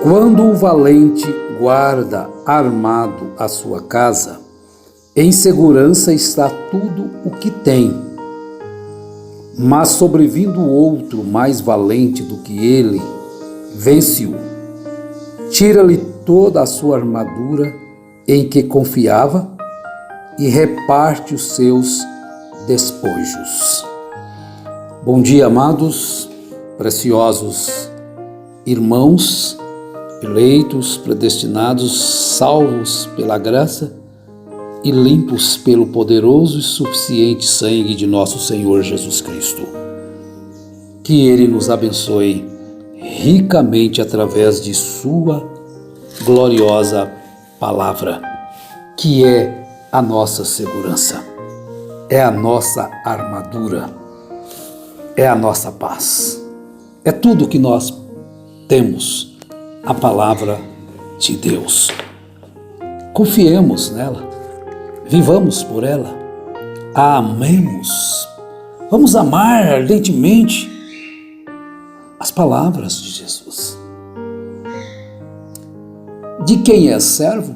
Quando o valente guarda armado a sua casa, em segurança está tudo o que tem. Mas sobrevindo outro mais valente do que ele, vence-o. Tira-lhe toda a sua armadura em que confiava e reparte os seus despojos. Bom dia, amados, preciosos irmãos, eleitos, predestinados, salvos pela graça e limpos pelo poderoso e suficiente sangue de nosso Senhor Jesus Cristo. Que Ele nos abençoe ricamente através de Sua gloriosa palavra, que é a nossa segurança, é a nossa armadura, é a nossa paz, é tudo que nós temos, a palavra de Deus. Confiemos nela, vivamos por ela, a amemos, vamos amar ardentemente as palavras de Jesus. De quem é servo?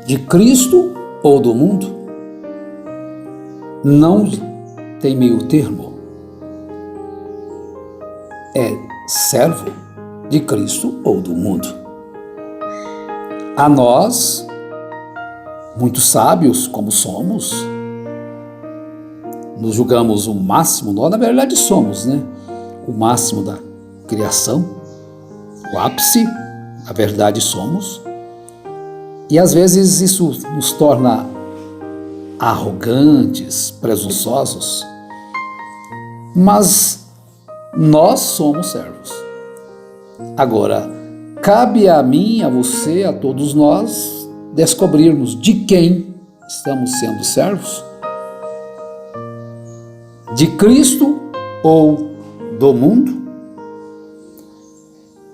De Cristo ou do mundo? Não tem meio termo. É servo de Cristo ou do mundo. A nós, muito sábios como somos, nos julgamos o máximo, nós na verdade somos, o máximo da criação, o ápice, na verdade somos, e às vezes isso nos torna arrogantes, presunçosos, mas nós somos servos. Agora, cabe a mim, a você, a todos nós, descobrirmos de quem estamos sendo servos, de Cristo ou do mundo.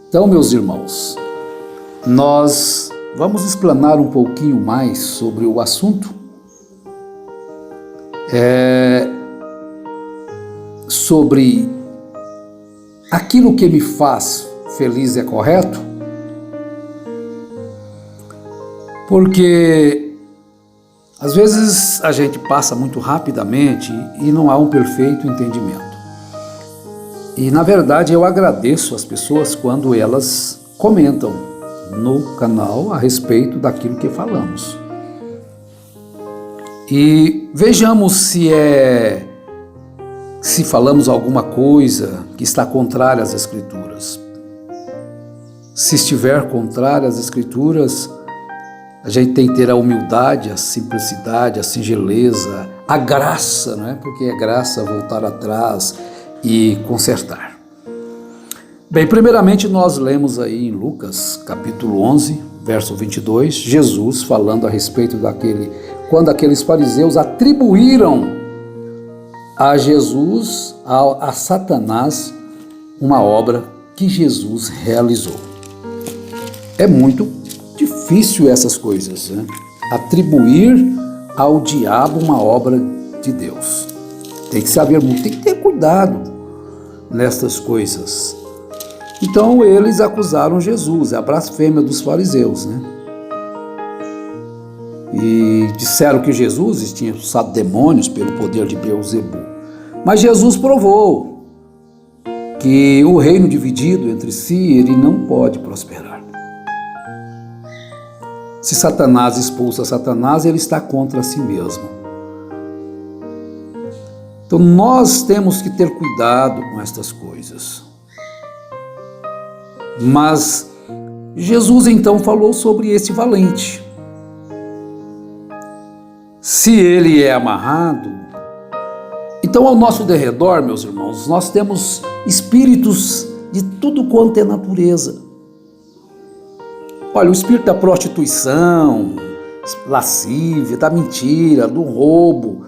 Então, meus irmãos, nós vamos explanar um pouquinho mais sobre o assunto, sobre aquilo que me faz feliz é correto, porque às vezes a gente passa muito rapidamente e não há um perfeito entendimento. E na verdade eu agradeço as pessoas quando elas comentam no canal a respeito daquilo que falamos. E vejamos se falamos alguma coisa que está contrária às Escrituras. Se estiver contrária às Escrituras, a gente tem que ter a humildade, a simplicidade, a singeleza, a graça, porque é graça voltar atrás e consertar. Bem, primeiramente nós lemos aí em Lucas, capítulo 11, verso 22, Jesus falando a respeito quando aqueles fariseus atribuíram a Jesus, a Satanás, uma obra que Jesus realizou. É muito difícil essas coisas, atribuir ao diabo uma obra de Deus. Tem que saber muito, tem que ter cuidado nestas coisas. Então eles acusaram Jesus, a blasfêmia dos fariseus, E disseram que Jesus tinha expulsado demônios pelo poder de Beelzebu. Mas Jesus provou que o reino dividido entre si, ele não pode prosperar. Se Satanás expulsa Satanás, ele está contra si mesmo. Então nós temos que ter cuidado com estas coisas. Mas Jesus então falou sobre esse valente. Se ele é amarrado, então ao nosso derredor, meus irmãos, nós temos espíritos de tudo quanto é natureza. Olha, o espírito da prostituição, lascívia, da mentira, do roubo.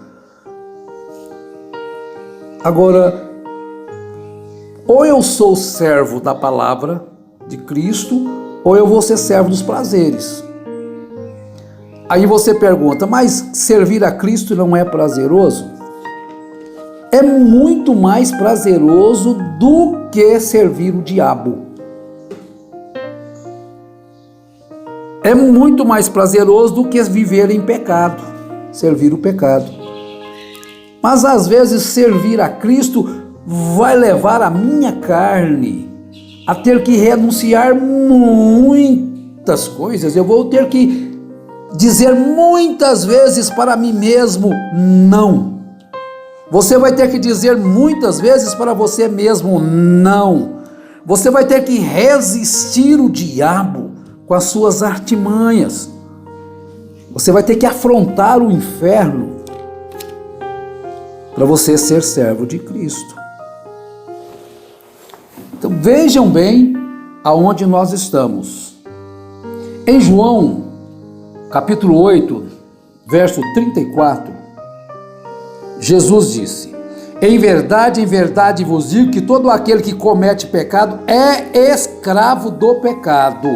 Agora, ou eu sou servo da palavra de Cristo, ou eu vou ser servo dos prazeres. Aí você pergunta, mas servir a Cristo não é prazeroso? É muito mais prazeroso do que servir o diabo. muito mais prazeroso do que viver em pecado, servir o pecado. Mas às vezes servir a Cristo vai levar a minha carne a ter que renunciar muitas coisas. Eu vou ter que dizer muitas vezes para mim mesmo não. Você vai ter que dizer muitas vezes para você mesmo não. Você vai ter que resistir o diabo com as suas artimanhas. Você vai ter que afrontar o inferno para você ser servo de Cristo. Então vejam bem aonde nós estamos. Em João, capítulo 8, verso 34, Jesus disse: em verdade vos digo que todo aquele que comete pecado é escravo do pecado.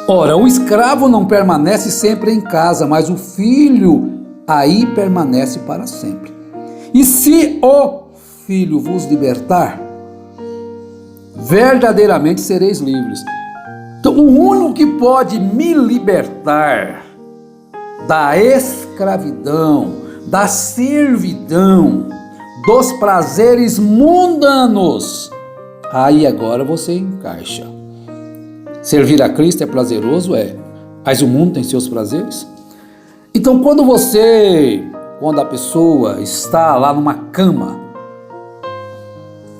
Ora, o escravo não permanece sempre em casa, mas o filho aí permanece para sempre. E se o Filho vos libertar, verdadeiramente sereis livres. Então, o único que pode me libertar da escravidão, da servidão, dos prazeres mundanos, aí agora você encaixa. Servir a Cristo é prazeroso? É. Mas o mundo tem seus prazeres? Então, quando a pessoa está lá numa cama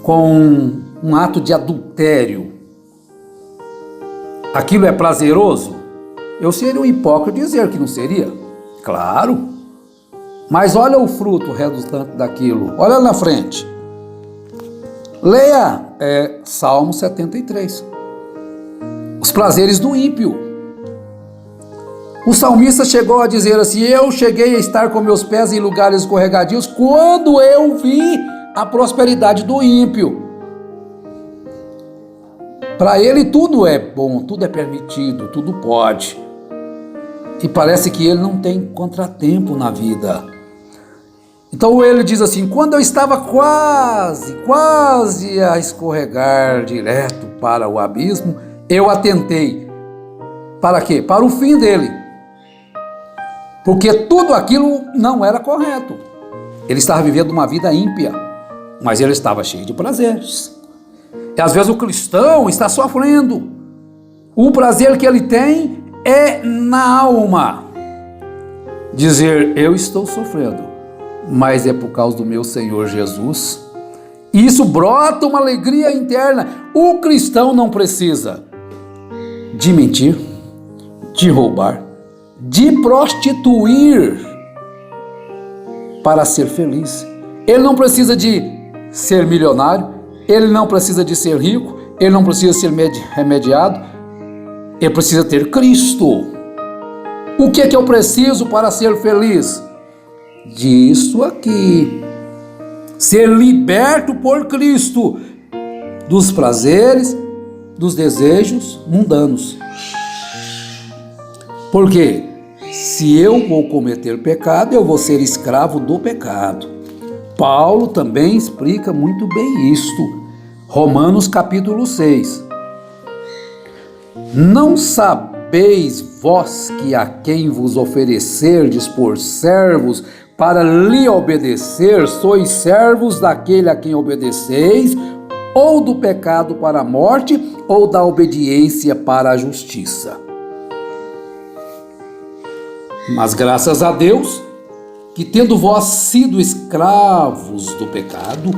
com um ato de adultério, aquilo é prazeroso? Eu seria um hipócrita dizer que não seria. Claro. Mas olha o fruto resultante daquilo. Olha na frente. Leia Salmo 73. Os prazeres do ímpio. O salmista chegou a dizer assim: eu cheguei a estar com meus pés em lugares escorregadios quando eu vi a prosperidade do ímpio. Para ele tudo é bom, tudo é permitido, tudo pode. E parece que ele não tem contratempo na vida. Então ele diz assim: quando eu estava quase a escorregar direto para o abismo, eu atentei. Para quê? Para o fim dele. Porque tudo aquilo não era correto. Ele estava vivendo uma vida ímpia, mas ele estava cheio de prazeres. E às vezes o cristão está sofrendo. O prazer que ele tem é na alma. Dizer: eu estou sofrendo, mas é por causa do meu Senhor Jesus. E isso brota uma alegria interna. O cristão não precisa de mentir, de roubar, de prostituir para ser feliz. Ele não precisa de ser milionário, ele não precisa de ser rico, ele não precisa ser remediado, ele precisa ter Cristo. O que é que eu preciso para ser feliz? Disso aqui. Ser liberto por Cristo dos prazeres, dos desejos mundanos. Por quê? Se eu vou cometer pecado, eu vou ser escravo do pecado. Paulo também explica muito bem isto. Romanos capítulo 6. Não sabeis vós que a quem vos oferecerdes por servos para lhe obedecer, sois servos daquele a quem obedeceis, ou do pecado para a morte, ou da obediência para a justiça. Mas graças a Deus, que tendo vós sido escravos do pecado,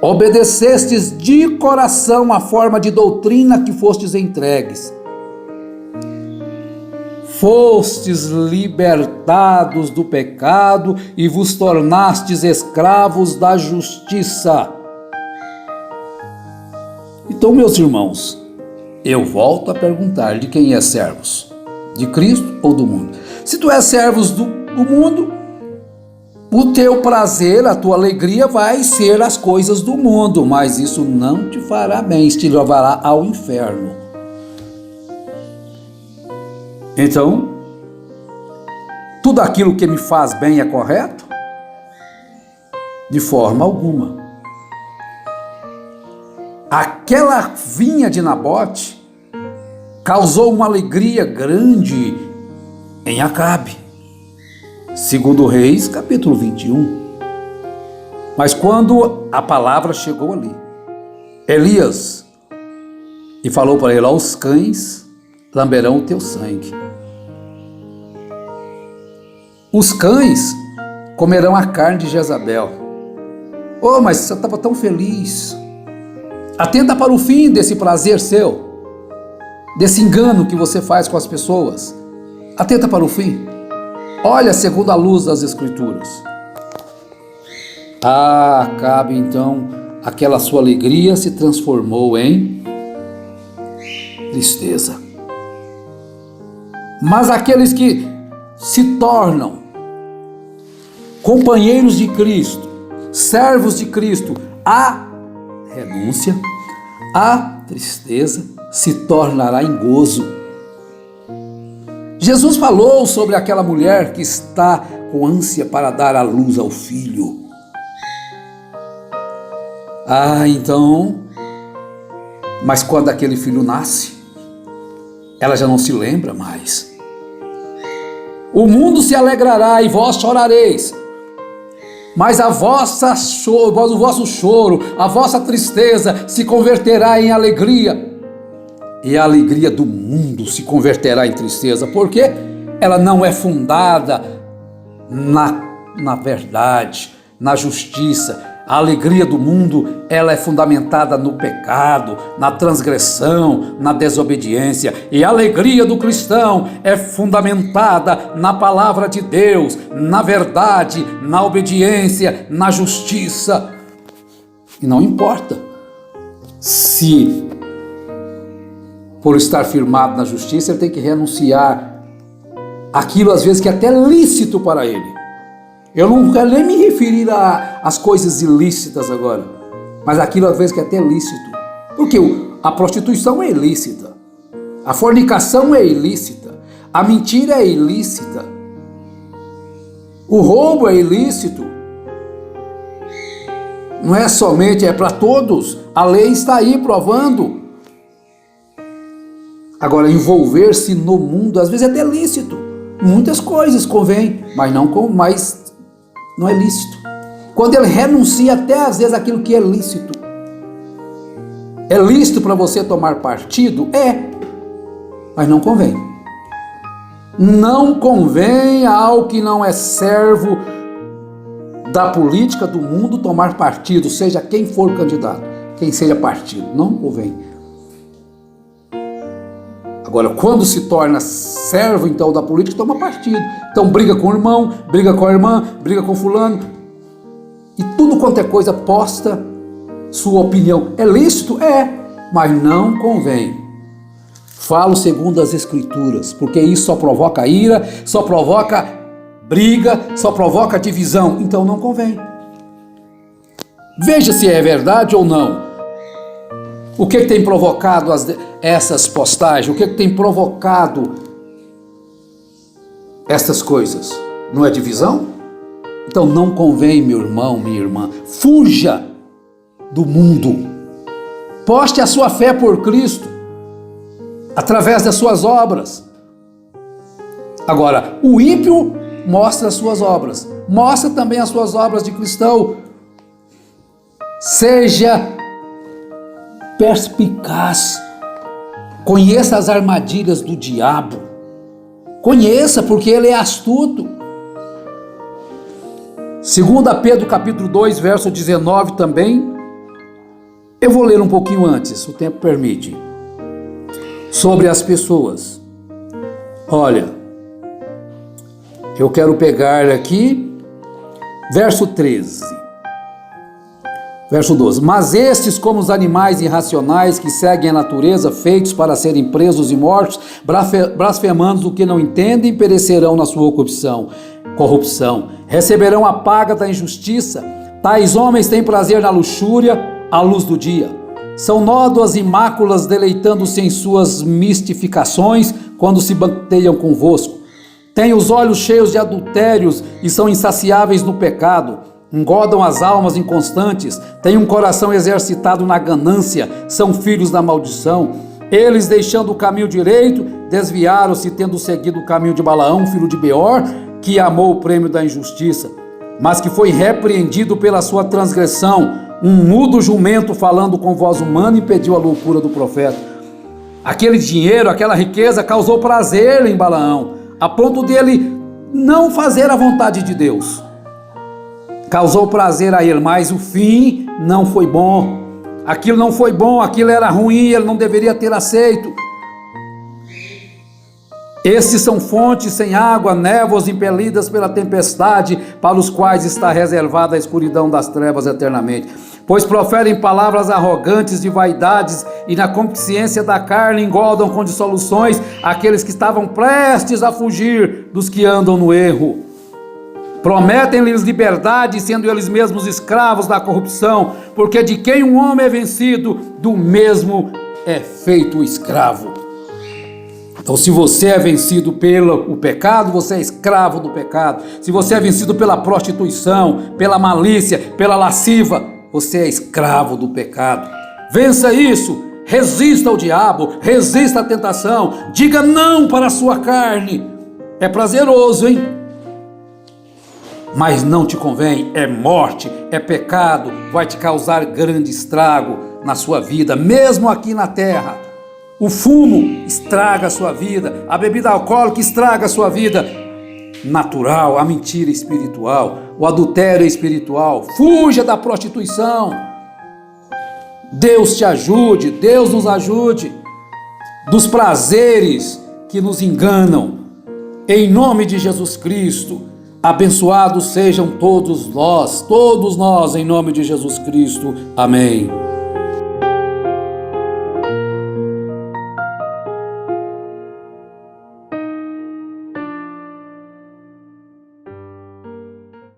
obedecestes de coração a forma de doutrina que fostes entregues. Fostes libertados do pecado e vos tornastes escravos da justiça. Então, meus irmãos, eu volto a perguntar: de quem é servos? De Cristo ou do mundo? Se tu és servos do mundo, o teu prazer, a tua alegria vai ser as coisas do mundo, mas isso não te fará bem, te levará ao inferno. Então, tudo aquilo que me faz bem é correto? De forma alguma. Aquela vinha de Nabote causou uma alegria grande em Acabe. Segundo Reis, capítulo 21. Mas quando a palavra chegou ali, Elias, e falou para ele: os cães lamberão o teu sangue. Os cães comerão a carne de Jezabel. Oh, mas você estava tão feliz. Atenta para o fim desse prazer seu, desse engano que você faz com as pessoas. Atenta para o fim. Olha segundo a luz das Escrituras. Acabe então, aquela sua alegria se transformou em tristeza. Mas aqueles que se tornam companheiros de Cristo, servos de Cristo, a renúncia, a tristeza se tornará em gozo. Jesus falou sobre aquela mulher que está com ânsia para dar à luz ao filho. Então, mas quando aquele filho nasce, ela já não se lembra mais. O mundo se alegrará e vós chorareis, mas o vosso choro, a vossa tristeza se converterá em alegria. E a alegria do mundo se converterá em tristeza, porque ela não é fundada na verdade, na justiça. A alegria do mundo, ela é fundamentada no pecado, na transgressão, na desobediência. E a alegria do cristão é fundamentada na palavra de Deus, na verdade, na obediência, na justiça. E não importa se, por estar firmado na justiça, ele tem que renunciar aquilo às vezes que é até lícito para ele. Eu não quero nem me referir às coisas ilícitas agora, mas aquilo às vezes que é até lícito. Porque a prostituição é ilícita, a fornicação é ilícita, a mentira é ilícita, o roubo é ilícito. Não é somente, é para todos, a lei está aí provando. Agora, envolver-se no mundo às vezes é até lícito, muitas coisas convém, mas não é lícito. Quando ele renuncia até às vezes aquilo que é lícito. É lícito para você tomar partido? É, mas não convém. Não convém ao que não é servo da política do mundo tomar partido, seja quem for candidato, quem seja partido, não convém. Agora, quando se torna servo, então, da política, toma partido. Então, briga com o irmão, briga com a irmã, briga com fulano. E tudo quanto é coisa, posta sua opinião. É lícito? É, mas não convém. Falo segundo as Escrituras, porque isso só provoca ira, só provoca briga, só provoca divisão. Então, não convém. Veja se é verdade ou não. O que tem provocado essas postagens? O que tem provocado essas coisas? Não é divisão? Então não convém, meu irmão, minha irmã. Fuja do mundo. Poste a sua fé por Cristo, através das suas obras. Agora, o ímpio mostra as suas obras. Mostra também as suas obras de cristão. Seja perspicaz, conheça as armadilhas do diabo, conheça, porque ele é astuto. 2 Pedro capítulo 2, verso 19 também, eu vou ler um pouquinho antes, o tempo permite, sobre as pessoas. Olha, eu quero pegar aqui, verso 13. Verso 12. Mas estes, como os animais irracionais que seguem a natureza, feitos para serem presos e mortos, blasfemando o que não entendem, perecerão na sua corrupção. Receberão a paga da injustiça. Tais homens têm prazer na luxúria, à luz do dia. São nódoas e máculas, deleitando-se em suas mistificações, quando se banteiam convosco. Têm os olhos cheios de adultérios e são insaciáveis no pecado. Engodam as almas inconstantes, têm um coração exercitado na ganância, são filhos da maldição, Eles, deixando o caminho direito, desviaram-se, tendo seguido o caminho de Balaão, filho de Beor, que amou o prêmio da injustiça, mas que foi repreendido pela sua transgressão. Um mudo jumento falando com voz humana impediu a loucura do profeta. Aquele dinheiro, aquela riqueza causou prazer em Balaão, a ponto dele não fazer a vontade de Deus. Causou prazer a ele, mas o fim não foi bom. Aquilo não foi bom, aquilo era ruim, ele não deveria ter aceito. Esses são fontes sem água, névoas impelidas pela tempestade, para os quais está reservada a escuridão das trevas eternamente. Pois proferem palavras arrogantes de vaidades e na concupiscência da carne engordam com dissoluções aqueles que estavam prestes a fugir dos que andam no erro. Prometem-lhes liberdade, sendo eles mesmos escravos da corrupção, porque de quem um homem é vencido, do mesmo é feito escravo. Então, se você é vencido pelo pecado, você é escravo do pecado. Se você é vencido pela prostituição, pela malícia, pela lasciva, você é escravo do pecado. Vença isso, resista ao diabo, resista à tentação, diga não para a sua carne. É prazeroso, hein? Mas não te convém, é morte, é pecado, vai te causar grande estrago na sua vida, mesmo aqui na terra. O fumo estraga a sua vida, a bebida alcoólica estraga a sua vida natural, a mentira espiritual, o adultério espiritual. Fuja da prostituição. Deus te ajude, Deus nos ajude dos prazeres que nos enganam. Em nome de Jesus Cristo, abençoados sejam todos nós, em nome de Jesus Cristo. Amém.